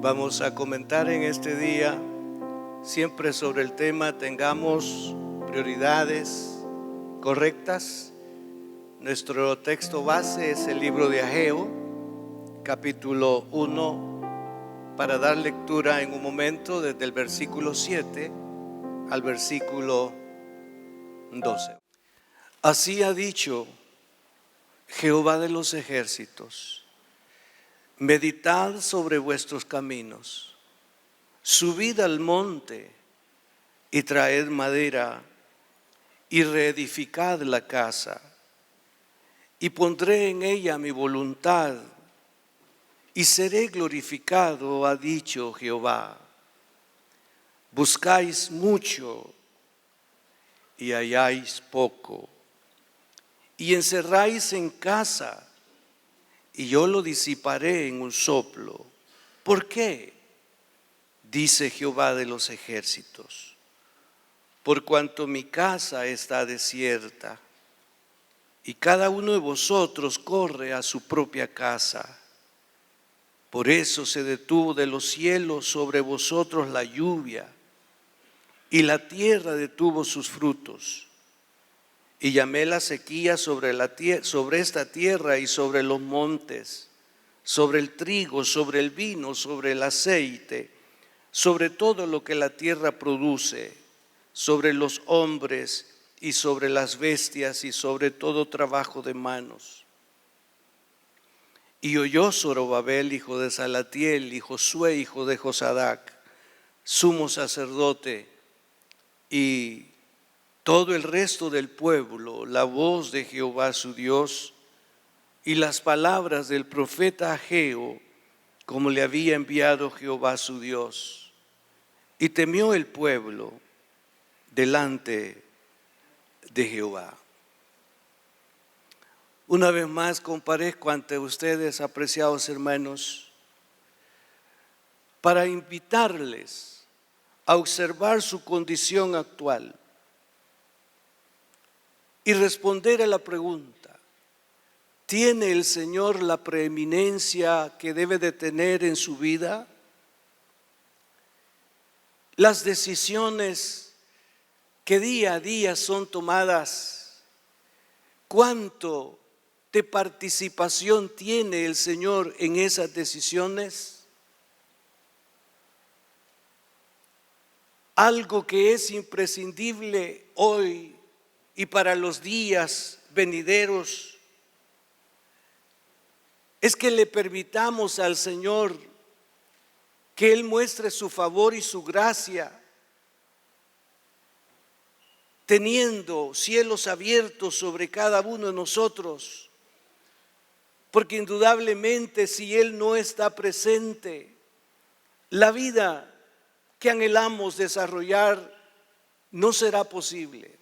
Vamos a comentar en este día siempre sobre el tema tengamos prioridades correctas. Nuestro texto base es el libro de Ageo, capítulo 1, para dar lectura en un momento desde el versículo 7 al versículo 12. Así ha dicho Jehová de los ejércitos: meditad sobre vuestros caminos, subid al monte y traed madera y reedificad la casa, y pondré en ella mi voluntad y seré glorificado, ha dicho Jehová. Buscáis mucho y halláis poco, y encerráis en casa y yo lo disiparé en un soplo. ¿Por qué? Dice Jehová de los ejércitos: por cuanto mi casa está desierta y cada uno de vosotros corre a su propia casa. Por eso se detuvo de los cielos sobre vosotros la lluvia, y la tierra detuvo sus frutos. Y llamé la sequía sobre esta tierra y sobre los montes, sobre el trigo, sobre el vino, sobre el aceite, sobre todo lo que la tierra produce, sobre los hombres y sobre las bestias y sobre todo trabajo de manos. Y oyó Zorobabel, hijo de Salatiel, y Josué, hijo de Josadac, sumo sacerdote, y todo el resto del pueblo, la voz de Jehová su Dios y las palabras del profeta Ageo, como le había enviado Jehová su Dios. Y temió el pueblo delante de Jehová. Una vez más comparezco ante ustedes, apreciados hermanos, para invitarles a observar su condición actual y responder a la pregunta: ¿tiene el Señor la preeminencia que debe de tener en su vida? Las decisiones que día a día son tomadas, ¿cuánto de participación tiene el Señor en esas decisiones? Algo que es imprescindible hoy y para los días venideros es que le permitamos al Señor que Él muestre su favor y su gracia, teniendo cielos abiertos sobre cada uno de nosotros, porque indudablemente si Él no está presente, la vida que anhelamos desarrollar no será posible.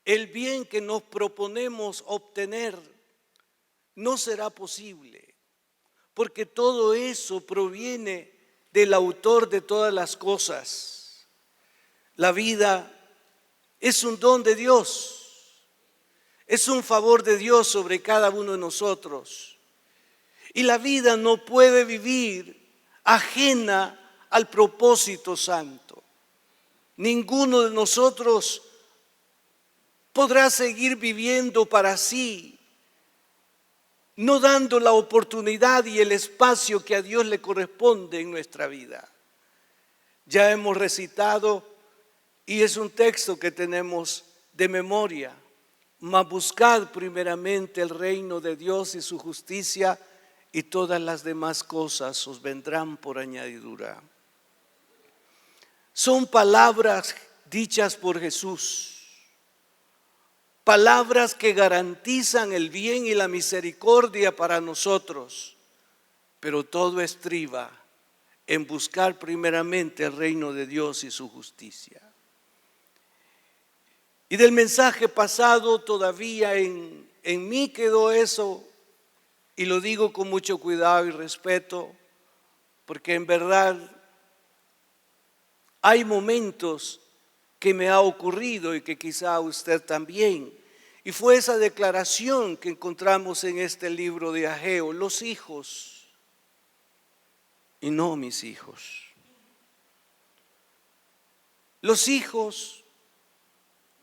El bien que nos proponemos obtener no será posible, porque todo eso proviene del autor de todas las cosas. La vida es un don de Dios, es un favor de Dios sobre cada uno de nosotros. Y la vida no puede vivir ajena al propósito santo. Ninguno de nosotros podrá seguir viviendo para sí, no dando la oportunidad y el espacio que a Dios le corresponde en nuestra vida. Ya hemos recitado, y es un texto que tenemos de memoria: mas buscad primeramente el reino de Dios y su justicia, y todas las demás cosas os vendrán por añadidura. Son palabras dichas por Jesús, palabras que garantizan el bien y la misericordia para nosotros, pero todo estriba en buscar primeramente el reino de Dios y su justicia. Y del mensaje pasado todavía en mí quedó eso, y lo digo con mucho cuidado y respeto, porque en verdad hay momentos que me ha ocurrido y que quizá a usted también, y fue esa declaración que encontramos en este libro de Ageo: los hijos y no mis hijos. Los hijos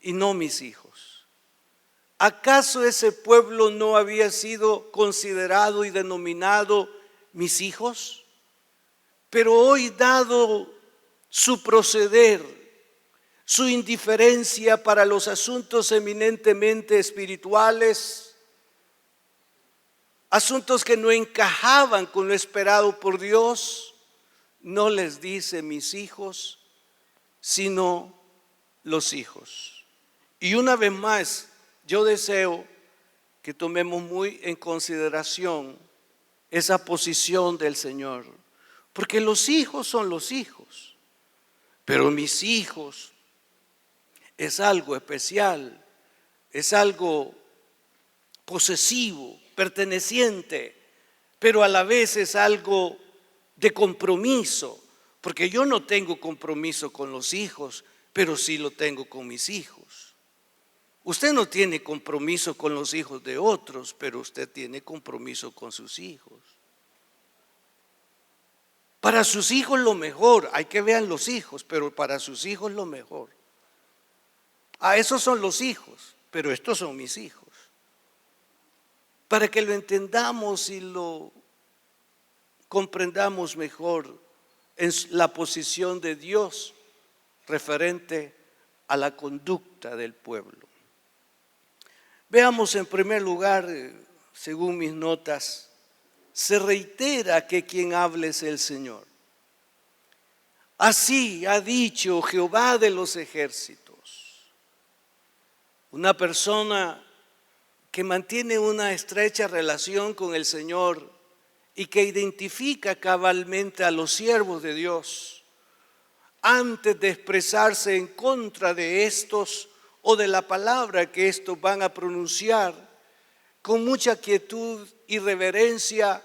y no mis hijos. ¿Acaso ese pueblo no había sido considerado y denominado mis hijos? Pero hoy, dado su proceder, su indiferencia para los asuntos eminentemente espirituales, asuntos que no encajaban con lo esperado por Dios, no les dice mis hijos, sino los hijos. Y una vez más, yo deseo que tomemos muy en consideración esa posición del Señor, porque los hijos son los hijos, pero mis hijos es algo especial, es algo posesivo, perteneciente, pero a la vez es algo de compromiso, porque yo no tengo compromiso con los hijos, pero sí lo tengo con mis hijos. Usted no tiene compromiso con los hijos de otros, pero usted tiene compromiso con sus hijos. Para sus hijos lo mejor, hay que ver los hijos, pero para sus hijos lo mejor. Esos son los hijos, pero estos son mis hijos. Para que lo entendamos y lo comprendamos mejor en la posición de Dios referente a la conducta del pueblo. Veamos en primer lugar, según mis notas, se reitera que quien habla es el Señor. Así ha dicho Jehová de los ejércitos. Una persona que mantiene una estrecha relación con el Señor y que identifica cabalmente a los siervos de Dios, antes de expresarse en contra de estos o de la palabra que estos van a pronunciar, con mucha quietud y reverencia,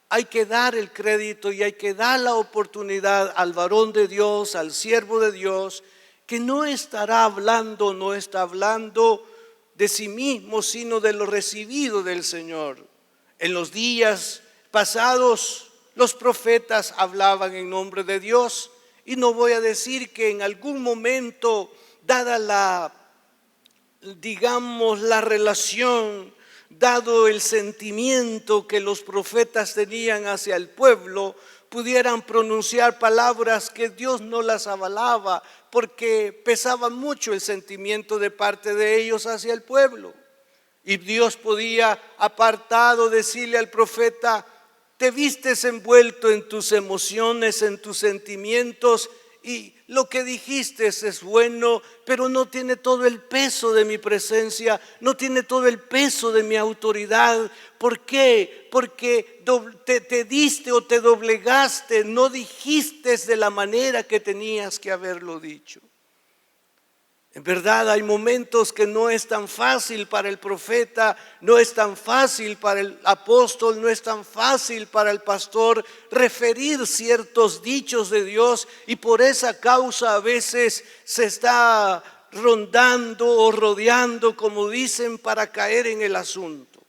hay que dar el crédito y hay que dar la oportunidad al varón de Dios, al siervo de Dios, que no está hablando de sí mismo, sino de lo recibido del Señor. En los días pasados, los profetas hablaban en nombre de Dios, y no voy a decir que en algún momento, dada la relación, dado el sentimiento que los profetas tenían hacia el pueblo, pudieran pronunciar palabras que Dios no las avalaba, porque pesaba mucho el sentimiento de parte de ellos hacia el pueblo. Y Dios podía, apartado, decirle al profeta: te vistes envuelto en tus emociones, en tus sentimientos, y lo que dijiste es bueno, pero no tiene todo el peso de mi presencia, no tiene todo el peso de mi autoridad. ¿Por qué? Porque te diste o te doblegaste, no dijiste de la manera que tenías que haberlo dicho. En verdad hay momentos que no es tan fácil para el profeta, no es tan fácil para el apóstol, no es tan fácil para el pastor referir ciertos dichos de Dios, y por esa causa a veces se está rondando o rodeando, como dicen, para caer en el asunto.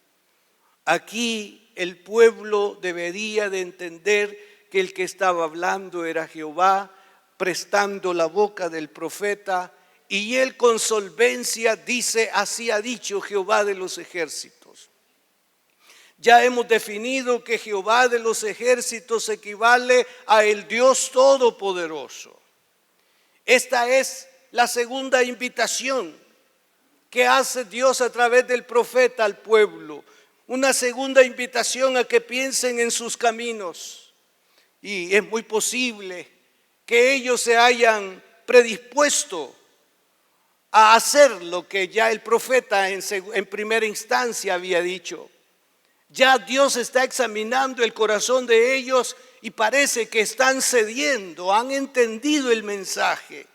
Aquí el pueblo debería de entender que el que estaba hablando era Jehová, prestando la boca del profeta. Y él con solvencia dice: así ha dicho Jehová de los ejércitos. Ya hemos definido que Jehová de los ejércitos equivale a el Dios Todopoderoso. Esta es la segunda invitación que hace Dios a través del profeta al pueblo. Una segunda invitación a que piensen en sus caminos. Y es muy posible que ellos se hayan predispuesto a hacer lo que ya el profeta en primera instancia había dicho. Ya Dios está examinando el corazón de ellos y parece que están cediendo, han entendido el mensaje.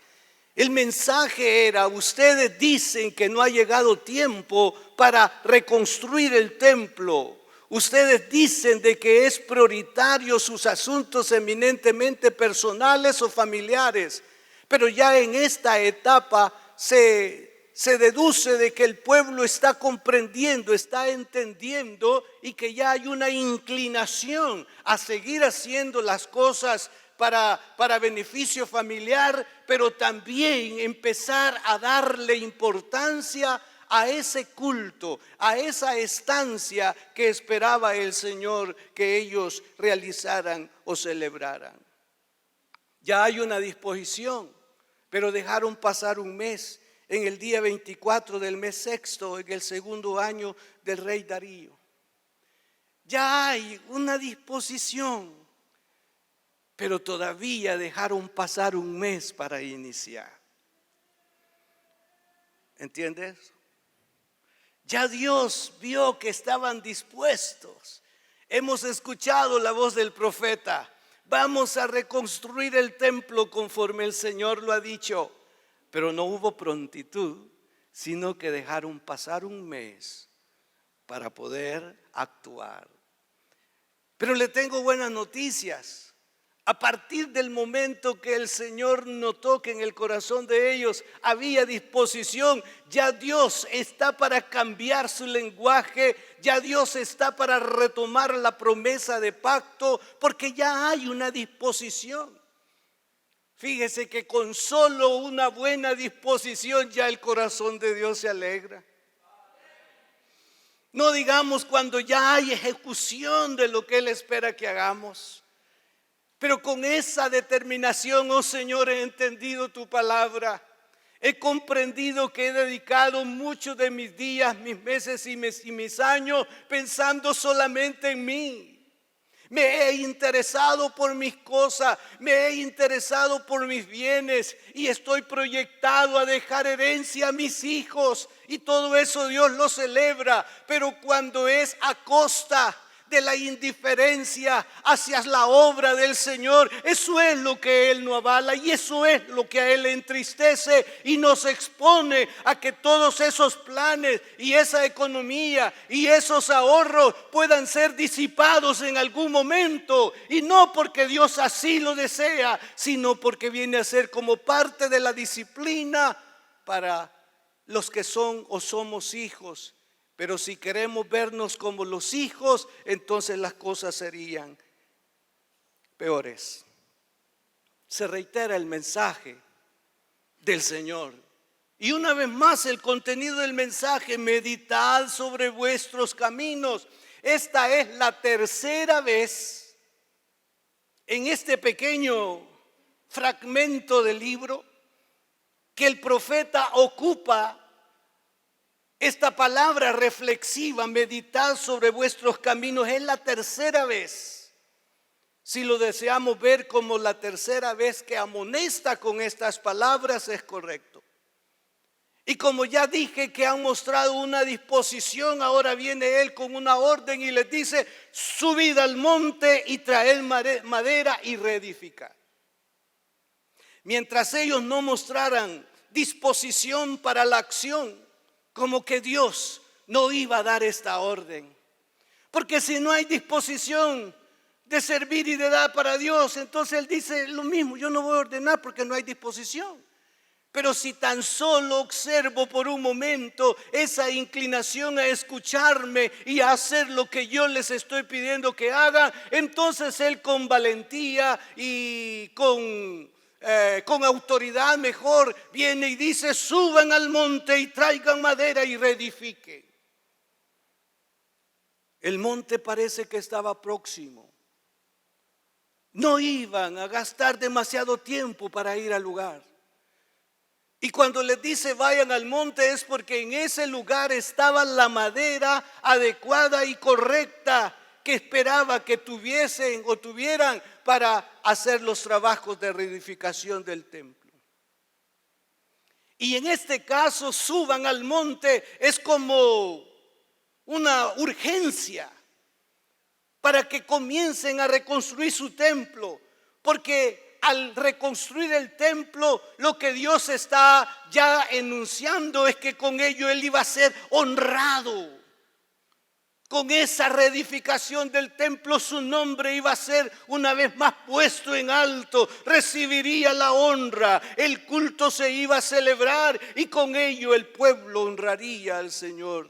El mensaje era: ustedes dicen que no ha llegado tiempo para reconstruir el templo. Ustedes dicen de que es prioritario sus asuntos eminentemente personales o familiares, pero ya en esta etapa se se deduce de que el pueblo está comprendiendo, está entendiendo y que ya hay una inclinación a seguir haciendo las cosas para beneficio familiar, pero también empezar a darle importancia a ese culto, a esa estancia que esperaba el Señor que ellos realizaran o celebraran. Ya hay una disposición, pero dejaron pasar un mes. En el día 24 del mes sexto, en el segundo año del rey Darío. Ya hay una disposición, pero todavía dejaron pasar un mes para iniciar. ¿Entiendes? Ya Dios vio que estaban dispuestos. Hemos escuchado la voz del profeta. Vamos a reconstruir el templo conforme el Señor lo ha dicho. Pero no hubo prontitud, sino que dejaron pasar un mes para poder actuar. Pero le tengo buenas noticias. A partir del momento que el Señor notó que en el corazón de ellos había disposición, ya Dios está para cambiar su lenguaje, ya Dios está para retomar la promesa de pacto, porque ya hay una disposición. Fíjese que con solo una buena disposición ya el corazón de Dios se alegra. No digamos cuando ya hay ejecución de lo que Él espera que hagamos. Pero con esa determinación, oh Señor, he entendido tu palabra. He comprendido que he dedicado muchos de mis días, mis meses y mis años pensando solamente en mí. Me he interesado por mis cosas, me he interesado por mis bienes y estoy proyectado a dejar herencia a mis hijos. Y todo eso Dios lo celebra, pero cuando es a costa de la indiferencia hacia la obra del Señor, eso es lo que Él no avala y eso es lo que a Él le entristece y nos expone a que todos esos planes y esa economía y esos ahorros puedan ser disipados en algún momento, y no porque Dios así lo desea, sino porque viene a ser como parte de la disciplina para los que son o somos hijos. Pero si queremos vernos como los hijos, entonces las cosas serían peores. Se reitera el mensaje del Señor. Y una vez más el contenido del mensaje: meditad sobre vuestros caminos. Esta es la tercera vez en este pequeño fragmento del libro que el profeta ocupa esta palabra reflexiva, meditad sobre vuestros caminos. Es la tercera vez, si lo deseamos ver como la tercera vez que amonesta con estas palabras, es correcto. Y como ya dije que han mostrado una disposición, ahora viene Él con una orden y les dice: subid al monte y traed madera y reedificad. Mientras ellos no mostraran disposición para la acción, como que Dios no iba a dar esta orden. Porque si no hay disposición de servir y de dar para Dios, entonces Él dice lo mismo: yo no voy a ordenar porque no hay disposición. Pero si tan solo observo por un momento esa inclinación a escucharme y a hacer lo que yo les estoy pidiendo que hagan, entonces Él con valentía y con autoridad mejor viene y dice: suban al monte y traigan madera y reedifiquen. El monte parece que estaba próximo. No iban a gastar demasiado tiempo para ir al lugar. Y cuando les dice vayan al monte, es porque en ese lugar estaba la madera adecuada y correcta que esperaba que tuviesen o tuvieran para hacer los trabajos de reedificación del templo. Y en este caso, suban al monte es como una urgencia para que comiencen a reconstruir su templo, porque al reconstruir el templo, lo que Dios está ya enunciando es que con ello Él iba a ser honrado con esa reedificación del templo, su nombre iba a ser una vez más puesto en alto, recibiría la honra, el culto se iba a celebrar y con ello el pueblo honraría al Señor.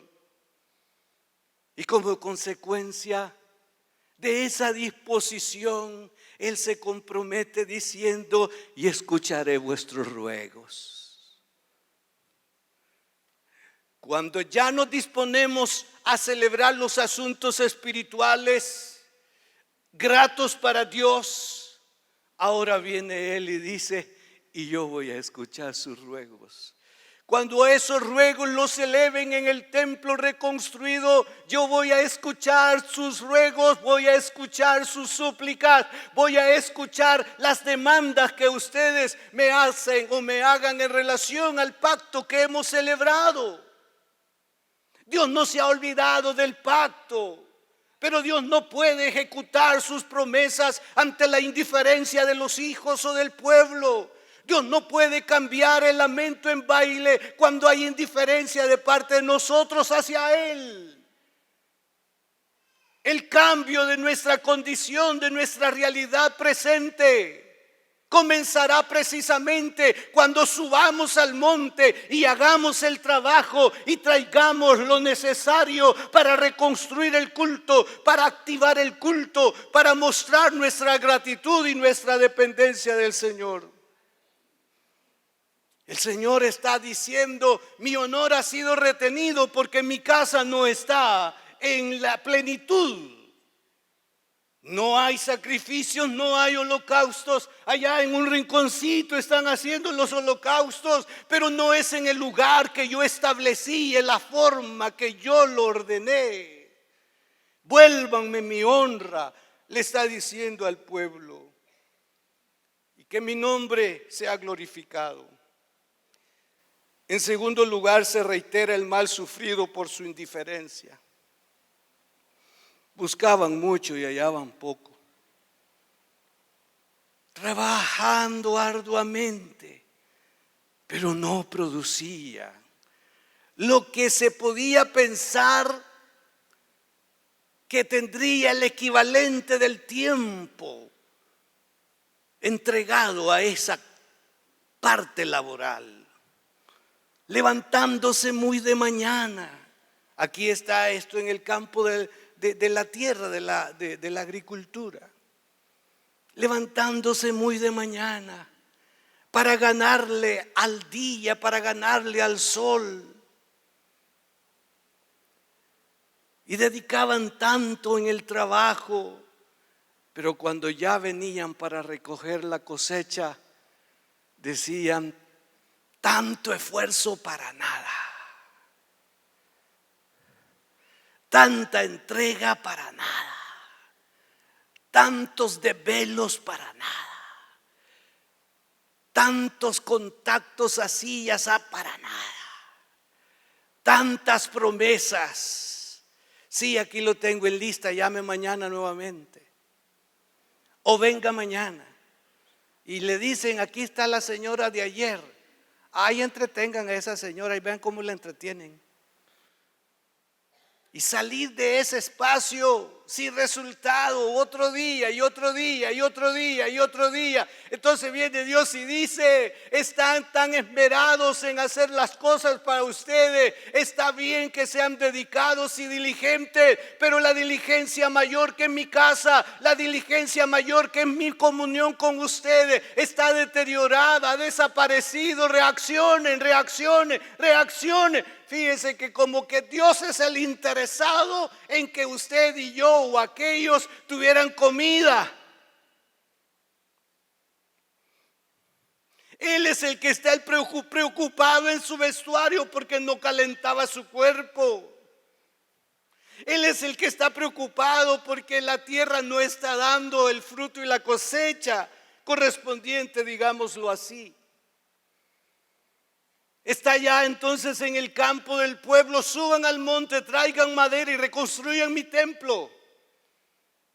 Y como consecuencia de esa disposición, Él se compromete diciendo: y escucharé vuestros ruegos. Cuando ya nos disponemos a celebrar los asuntos espirituales gratos para Dios, ahora viene Él y dice: y yo voy a escuchar sus ruegos. Cuando esos ruegos los eleven en el templo reconstruido, yo voy a escuchar sus ruegos, voy a escuchar sus súplicas, voy a escuchar las demandas que ustedes me hacen o me hagan en relación al pacto que hemos celebrado. Dios no se ha olvidado del pacto, pero Dios no puede ejecutar sus promesas ante la indiferencia de los hijos o del pueblo. Dios no puede cambiar el lamento en baile cuando hay indiferencia de parte de nosotros hacia Él. El cambio de nuestra condición, de nuestra realidad presente, comenzará precisamente cuando subamos al monte y hagamos el trabajo y traigamos lo necesario para reconstruir el culto, para activar el culto, para mostrar nuestra gratitud y nuestra dependencia del Señor. El Señor está diciendo: mi honor ha sido retenido porque mi casa no está en la plenitud. No hay sacrificios, no hay holocaustos. Allá en un rinconcito están haciendo los holocaustos, pero no es en el lugar que yo establecí, en la forma que yo lo ordené. Vuélvanme mi honra, le está diciendo al pueblo, y que mi nombre sea glorificado. En segundo lugar, se reitera el mal sufrido por su indiferencia. Buscaban mucho y hallaban poco, trabajando arduamente, pero no producía lo que se podía pensar que tendría el equivalente del tiempo entregado a esa parte laboral. Levantándose muy de mañana. Aquí está esto en el campo de la tierra, de la agricultura. Levantándose muy de mañana para ganarle al día, para ganarle al sol. Y dedicaban tanto en el trabajo, pero cuando ya venían para recoger la cosecha, decían: tanto esfuerzo para nada. Tanta entrega para nada. Tantos desvelos para nada. Tantos contactos así y así para nada. Tantas promesas. Sí, aquí lo tengo en lista, llame mañana nuevamente. O venga mañana. Y le dicen: aquí está la señora de ayer. Ahí entretengan a esa señora y vean cómo la entretienen. Y salir de ese espacio sin resultado, otro día y otro día y otro día y otro día. Entonces viene Dios y dice: están tan esmerados en hacer las cosas para ustedes. Está bien que sean dedicados y diligentes, pero la diligencia mayor que en mi casa, la diligencia mayor que en mi comunión con ustedes está deteriorada, ha desaparecido. Reaccionen, reaccionen, reaccionen. Fíjense que como que Dios es el interesado en que usted y yo o aquellos tuvieran comida. Él es el que está preocupado en su vestuario porque no calentaba su cuerpo. Él es el que está preocupado porque la tierra no está dando el fruto y la cosecha correspondiente, digámoslo así. Está ya entonces en el campo del pueblo: suban al monte, traigan madera y reconstruyan mi templo.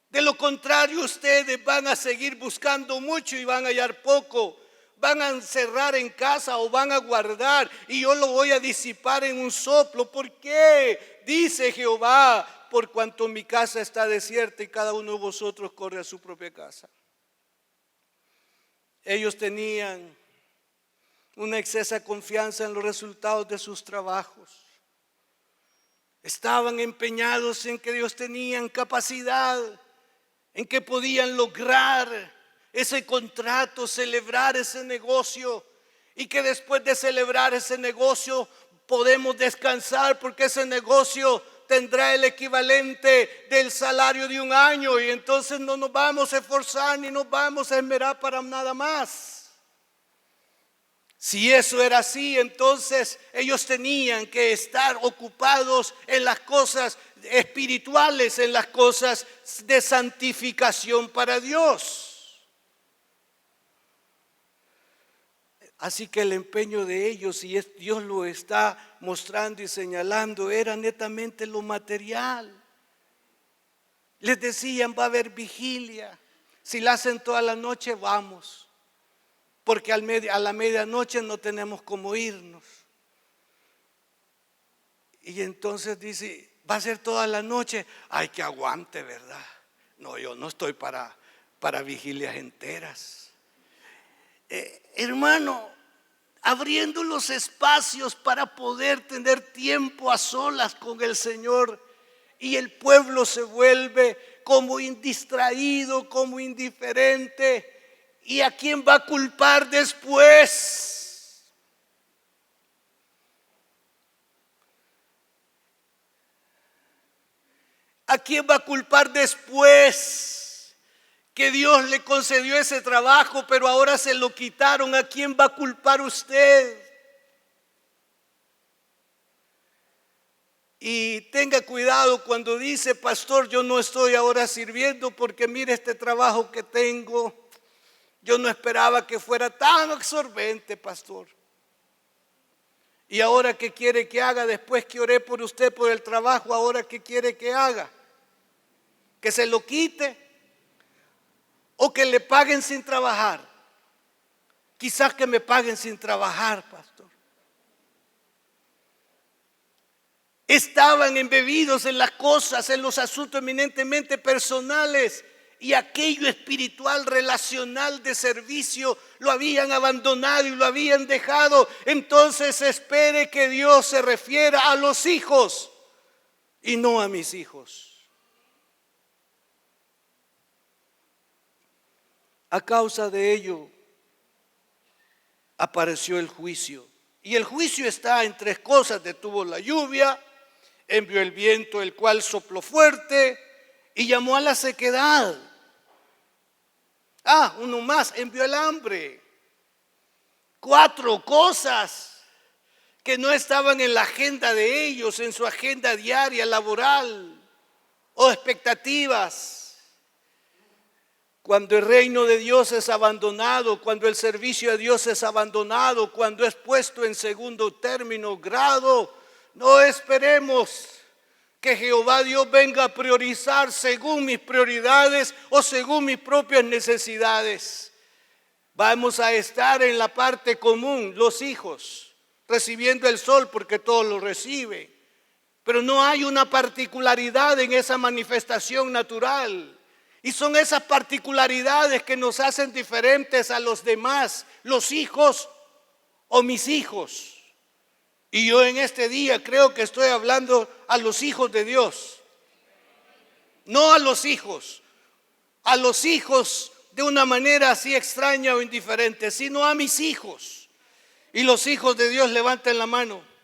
De lo contrario, ustedes van a seguir buscando mucho y van a hallar poco. Van a encerrar en casa o van a guardar, y yo lo voy a disipar en un soplo. ¿Por qué? Dice Jehová, por cuanto mi casa está desierta y cada uno de vosotros corre a su propia casa. Ellos tenían una excesiva confianza en los resultados de sus trabajos. Estaban empeñados en que Dios tenían capacidad, en que podían lograr ese contrato, celebrar ese negocio, y que después de celebrar ese negocio podemos descansar porque ese negocio tendrá el equivalente del salario de un año y entonces no nos vamos a esforzar ni nos vamos a esmerar para nada más. Si eso era así, entonces ellos tenían que estar ocupados en las cosas espirituales, en las cosas de santificación para Dios. Así que el empeño de ellos, y Dios lo está mostrando y señalando, era netamente lo material. Les decían, va a haber vigilia. Si la hacen toda la noche, vamos. Porque a la medianoche no tenemos cómo irnos. Y entonces dice, va a ser toda la noche. Ay, que aguante, ¿verdad? No, yo no estoy para vigilias enteras. Hermano, abriendo los espacios para poder tener tiempo a solas con el Señor, y el pueblo se vuelve como indistraído, como indiferente. ¿Y a quién va a culpar después? ¿A quién va a culpar después? Que Dios le concedió ese trabajo, pero ahora se lo quitaron. ¿A quién va a culpar usted? Y tenga cuidado cuando dice, pastor, yo no estoy ahora sirviendo porque mire este trabajo que tengo. Yo no esperaba que fuera tan absorbente, pastor. Y ahora, ¿qué quiere que haga? Después que oré por usted por el trabajo, ahora ¿qué quiere que haga? ¿Que se lo quite? ¿O que le paguen sin trabajar? Quizás que me paguen sin trabajar, pastor. Estaban embebidos en las cosas, en los asuntos eminentemente personales. Y aquello espiritual, relacional, de servicio, lo habían abandonado y lo habían dejado. Entonces espere que Dios se refiera a los hijos y no a mis hijos. A causa de ello apareció el juicio. Y el juicio está en tres cosas: detuvo la lluvia, envió el viento, el cual sopló fuerte y llamó a la sequedad. Uno más, envió el hambre. 4 cosas que no estaban en la agenda de ellos, en su agenda diaria, laboral o expectativas. Cuando el reino de Dios es abandonado, cuando el servicio a Dios es abandonado, cuando es puesto en segundo término, grado, no esperemos que Jehová Dios venga a priorizar según mis prioridades o según mis propias necesidades. Vamos a estar en la parte común, los hijos, recibiendo el sol porque todos lo reciben. Pero no hay una particularidad en esa manifestación natural. Y son esas particularidades que nos hacen diferentes a los demás, los hijos o mis hijos. Y yo en este día creo que estoy hablando a los hijos de Dios. No a los hijos de una manera así extraña o indiferente, sino a mis hijos. Y los hijos de Dios levanten la mano.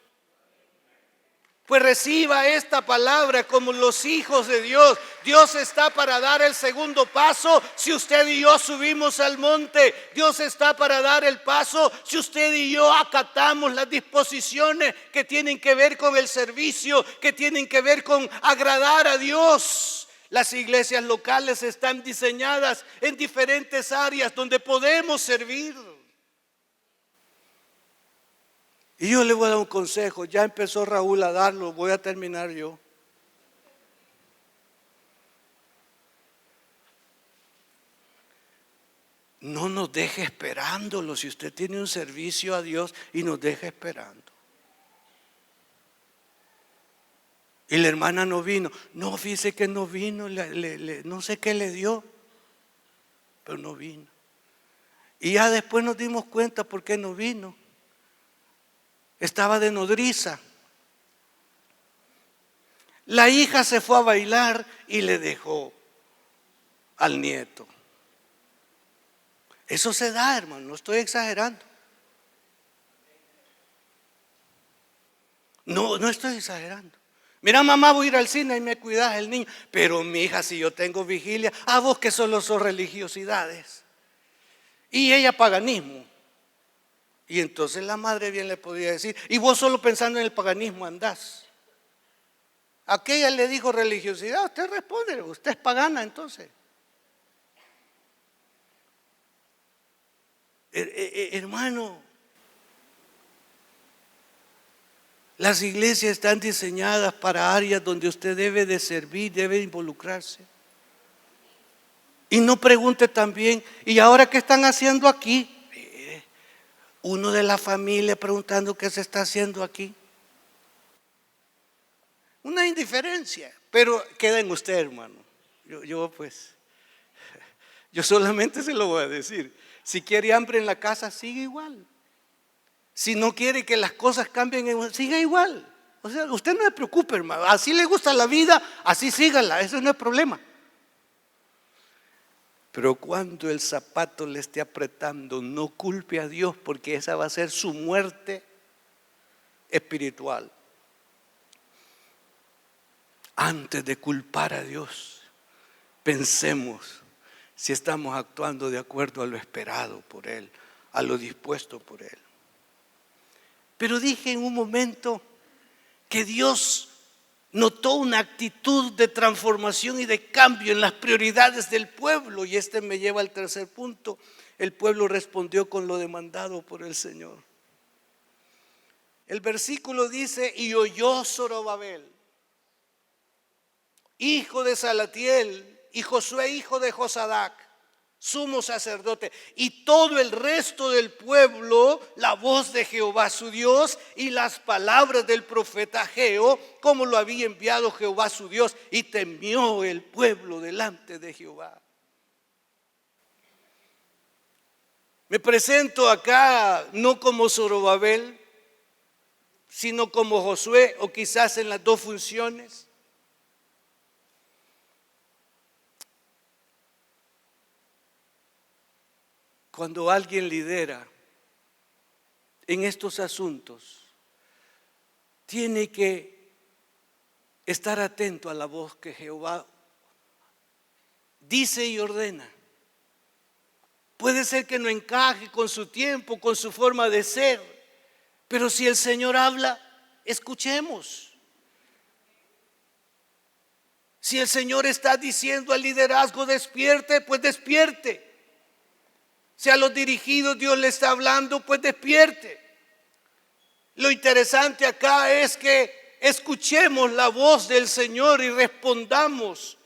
Pues reciba esta palabra como los hijos de Dios. Dios está para dar el segundo paso si usted y yo subimos al monte. Dios está para dar el paso si usted y yo acatamos las disposiciones que tienen que ver con el servicio, que tienen que ver con agradar a Dios. Las iglesias locales están diseñadas en diferentes áreas donde podemos servir. Y yo le voy a dar un consejo. Ya empezó Raúl a darlo, voy a terminar yo. No nos deje esperándolo. Si usted tiene un servicio a Dios y nos deja esperando. Y la hermana no vino. No, fíjese que no vino, no sé qué le dio, pero no vino. Y ya después nos dimos cuenta por qué no vino. Estaba de nodriza. La hija se fue a bailar y le dejó al nieto. Eso se da, hermano, no estoy exagerando. No estoy exagerando. Mira, mamá, voy a ir al cine y me cuidas el niño. Pero mi hija, si yo tengo vigilia, a vos que solo son religiosidades. Y ella paganismo. Y entonces la madre bien le podía decir, y vos solo pensando en el paganismo andás. Aquella le dijo religiosidad, usted responde, usted es pagana entonces. Hermano, las iglesias están diseñadas para áreas donde usted debe de servir, debe involucrarse. Y no pregunte también, ¿y ahora qué están haciendo aquí? Uno de la familia preguntando qué se está haciendo aquí. Una indiferencia, pero queda en usted, hermano. Yo solamente se lo voy a decir. Si quiere hambre en la casa, sigue igual. Si no quiere que las cosas cambien, siga igual. O sea, usted no se preocupe, hermano. Así le gusta la vida, así sígala, eso no es problema. Pero cuando el zapato le esté apretando, no culpe a Dios, porque esa va a ser su muerte espiritual. Antes de culpar a Dios, pensemos si estamos actuando de acuerdo a lo esperado por Él, a lo dispuesto por Él. Pero dije en un momento que Dios notó una actitud de transformación y de cambio en las prioridades del pueblo. Y este me lleva al tercer punto. El pueblo respondió con lo demandado por el Señor. El versículo dice: y oyó Zorobabel, hijo de Salatiel, y Josué, hijo de Josadac, sumo sacerdote, y todo el resto del pueblo, la voz de Jehová su Dios y las palabras del profeta Ageo, como lo había enviado Jehová su Dios, y temió el pueblo delante de Jehová. Me presento acá no como Zorobabel, sino como Josué, o quizás en las dos funciones. Cuando alguien lidera en estos asuntos, tiene que estar atento a la voz que Jehová dice y ordena. Puede ser que no encaje con su tiempo, con su forma de ser, pero si el Señor habla, escuchemos. Si el Señor está diciendo al liderazgo despierte, pues despierte. Si a los dirigidos Dios le está hablando, pues despierte. Lo interesante acá es que escuchemos la voz del Señor y respondamos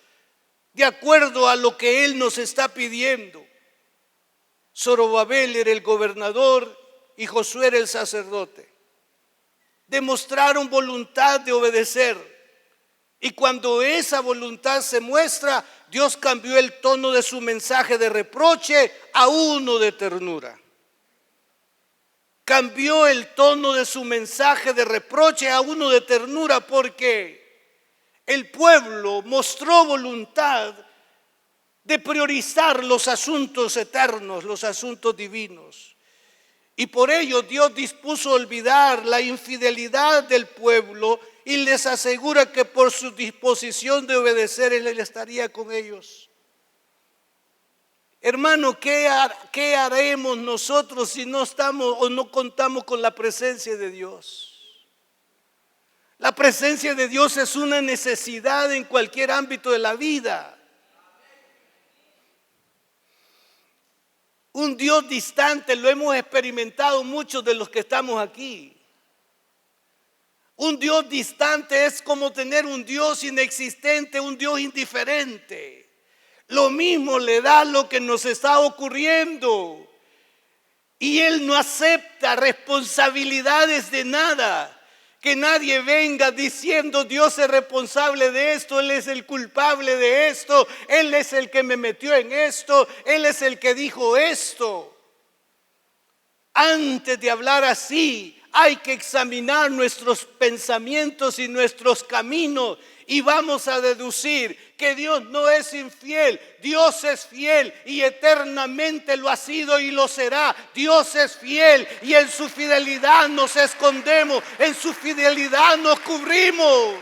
de acuerdo a lo que Él nos está pidiendo. Zorobabel era el gobernador y Josué era el sacerdote. Demostraron voluntad de obedecer. Y cuando esa voluntad se muestra, Dios cambió el tono de su mensaje de reproche a uno de ternura. Cambió el tono de su mensaje de reproche a uno de ternura, porque el pueblo mostró voluntad de priorizar los asuntos eternos, los asuntos divinos. Y por ello Dios dispuso olvidar la infidelidad del pueblo y les asegura que por su disposición de obedecer Él estaría con ellos. Hermano, ¿qué haremos nosotros si no estamos o no contamos con la presencia de Dios? La presencia de Dios es una necesidad en cualquier ámbito de la vida. Un Dios distante lo hemos experimentado muchos de los que estamos aquí. Un Dios distante es como tener un Dios inexistente, un Dios indiferente. Lo mismo le da lo que nos está ocurriendo. Y Él no acepta responsabilidades de nada. Que nadie venga diciendo Dios es responsable de esto, Él es el culpable de esto, Él es el que me metió en esto, Él es el que dijo esto. Antes de hablar así, hay que examinar nuestros pensamientos y nuestros caminos y vamos a deducir que Dios no es infiel, Dios es fiel y eternamente lo ha sido y lo será. Dios es fiel y en su fidelidad nos escondemos, en su fidelidad nos cubrimos.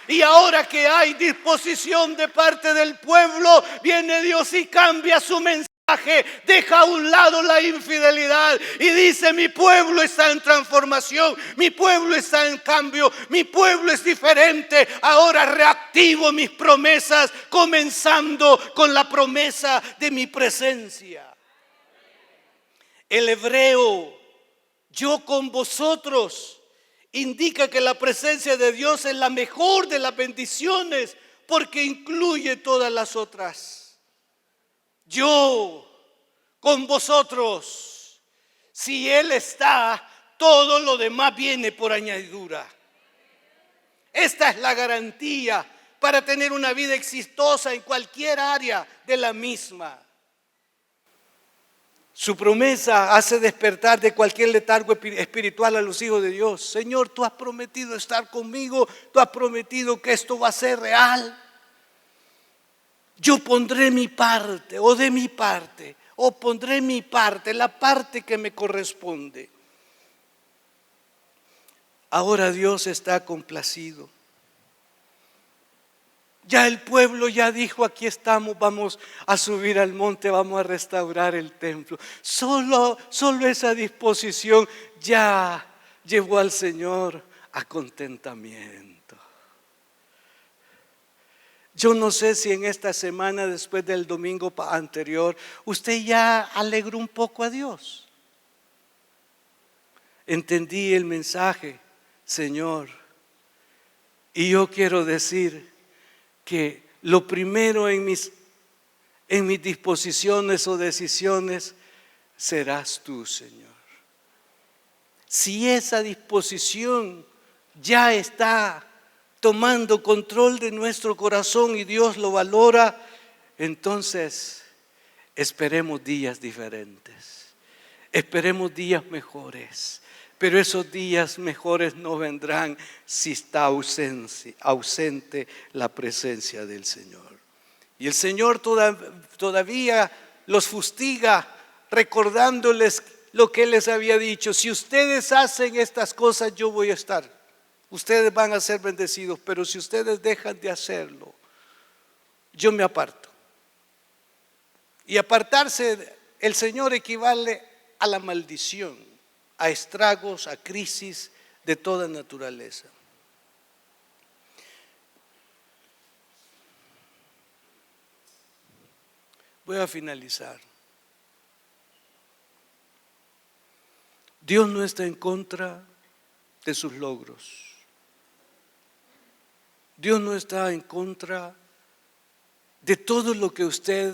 Y ahora que hay disposición de parte del pueblo, viene Dios y cambia su mensaje. Deja a un lado la infidelidad y dice: mi pueblo está en transformación, mi pueblo está en cambio, mi pueblo es diferente. Ahora reactivo mis promesas, comenzando con la promesa de mi presencia. El hebreo, yo con vosotros, indica que la presencia de Dios es la mejor de las bendiciones porque incluye todas las otras. Yo con vosotros, si Él está, todo lo demás viene por añadidura. Esta es la garantía para tener una vida exitosa en cualquier área de la misma. Su promesa hace despertar de cualquier letargo espiritual a los hijos de Dios. Señor, tú has prometido estar conmigo, tú has prometido que esto va a ser real. Yo pondré mi parte, o de mi parte, o pondré mi parte, la parte que me corresponde. Ahora Dios está complacido. Ya el pueblo ya dijo: aquí estamos, vamos a subir al monte, vamos a restaurar el templo. Solo esa disposición ya llevó al Señor a contentamiento. Yo no sé si en esta semana, después del domingo anterior, usted ya alegró un poco a Dios. Entendí el mensaje, Señor, y yo quiero decir que lo primero en mis disposiciones o decisiones serás tú, Señor. Si esa disposición ya está tomando control de nuestro corazón y Dios lo valora, entonces esperemos días diferentes, esperemos días mejores. Pero esos días mejores no vendrán si está ausente la presencia del Señor. Y el Señor todavía los fustiga recordándoles lo que Él les había dicho: si ustedes hacen estas cosas, yo voy a estar. Ustedes van a ser bendecidos, pero si ustedes dejan de hacerlo, yo me aparto. Y apartarse, el Señor equivale a la maldición, a estragos, a crisis de toda naturaleza. Voy a finalizar. Dios no está en contra de sus logros. Dios no está en contra de todo lo que usted,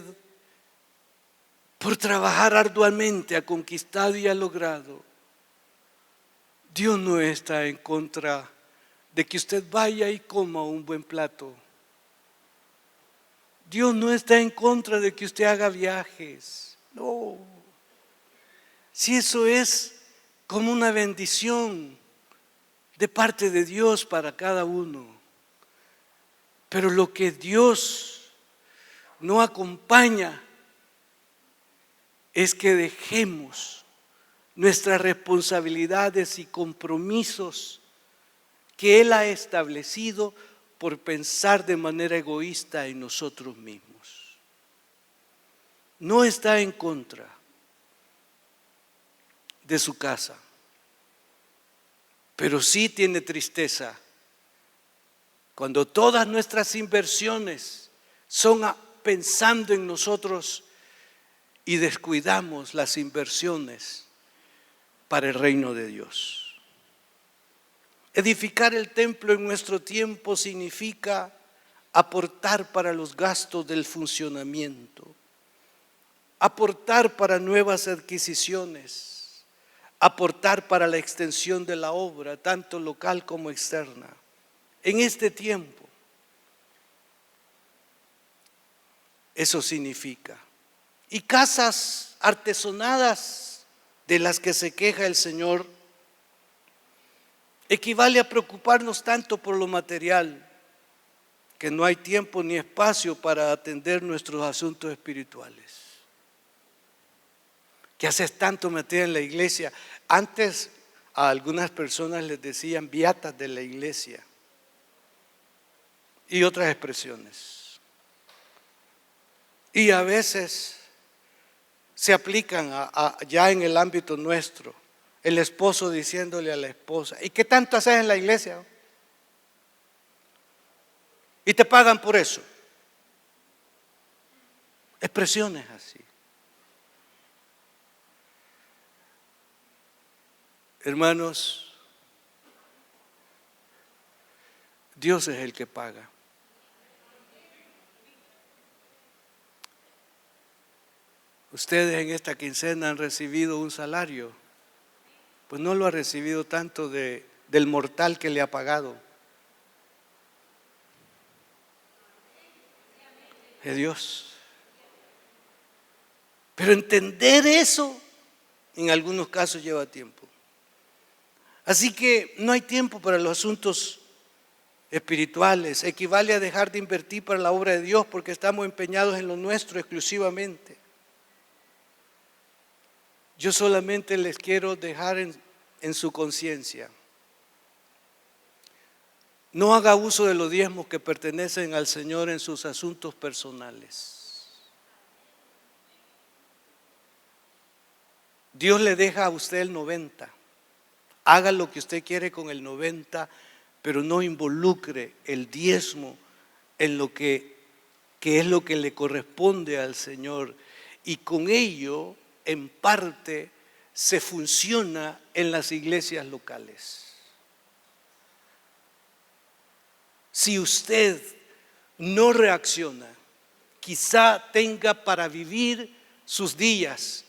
por trabajar arduamente, ha conquistado y ha logrado. Dios no está en contra de que usted vaya y coma un buen plato. Dios no está en contra de que usted haga viajes. No. Si eso es como una bendición de parte de Dios para cada uno. Pero lo que Dios no acompaña es que dejemos nuestras responsabilidades y compromisos que Él ha establecido por pensar de manera egoísta en nosotros mismos. No está en contra de su casa, pero sí tiene tristeza cuando todas nuestras inversiones son pensando en nosotros y descuidamos las inversiones para el reino de Dios. Edificar el templo en nuestro tiempo significa aportar para los gastos del funcionamiento, aportar para nuevas adquisiciones, aportar para la extensión de la obra, tanto local como externa, en este tiempo. Eso significa. Y casas artesonadas de las que se queja el Señor equivale a preocuparnos tanto por lo material que no hay tiempo ni espacio para atender nuestros asuntos espirituales. ¿Qué haces tanto metida en la iglesia? Antes a algunas personas les decían beatas de la iglesia y otras expresiones. Y a veces se aplican ya en el ámbito nuestro, el esposo diciéndole a la esposa: ¿y qué tanto haces en la iglesia? Y te pagan por eso. Expresiones así. Hermanos, Dios es el que paga. Ustedes en esta quincena han recibido un salario, pues no lo ha recibido tanto del mortal que le ha pagado, de Dios. Pero entender eso en algunos casos lleva tiempo. Así que no hay tiempo para los asuntos espirituales. Equivale a dejar de invertir para la obra de Dios porque estamos empeñados en lo nuestro exclusivamente. Yo solamente les quiero dejar en su conciencia: no haga uso de los diezmos que pertenecen al Señor en sus asuntos personales. Dios le deja a usted el 90. Haga lo que usted quiere con el 90, pero no involucre el diezmo en lo que es lo que le corresponde al Señor. Y con ello, en parte, se funciona en las iglesias locales. Si usted no reacciona, quizá tenga para vivir sus días,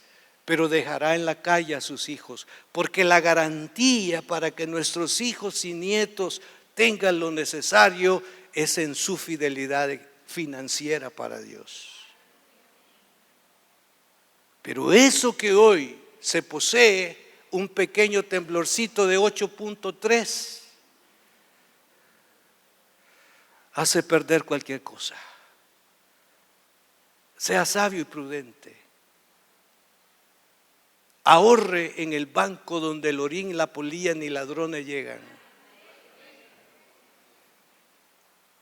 pero dejará en la calle a sus hijos, porque la garantía para que nuestros hijos y nietos tengan lo necesario es en su fidelidad financiera para Dios. Pero eso que hoy se posee, un pequeño temblorcito de 8.3, hace perder cualquier cosa. Sea sabio y prudente. Ahorre en el banco donde el orín, la polilla ni ladrones llegan.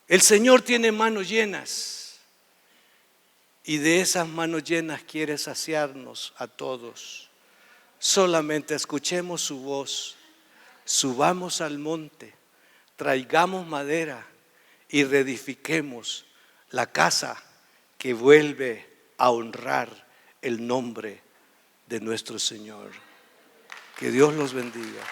El Señor tiene manos llenas y de esas manos llenas quiere saciarnos a todos. Solamente escuchemos su voz, subamos al monte, traigamos madera y reedifiquemos la casa que vuelve a honrar el nombre de nuestro Señor. Que Dios los bendiga.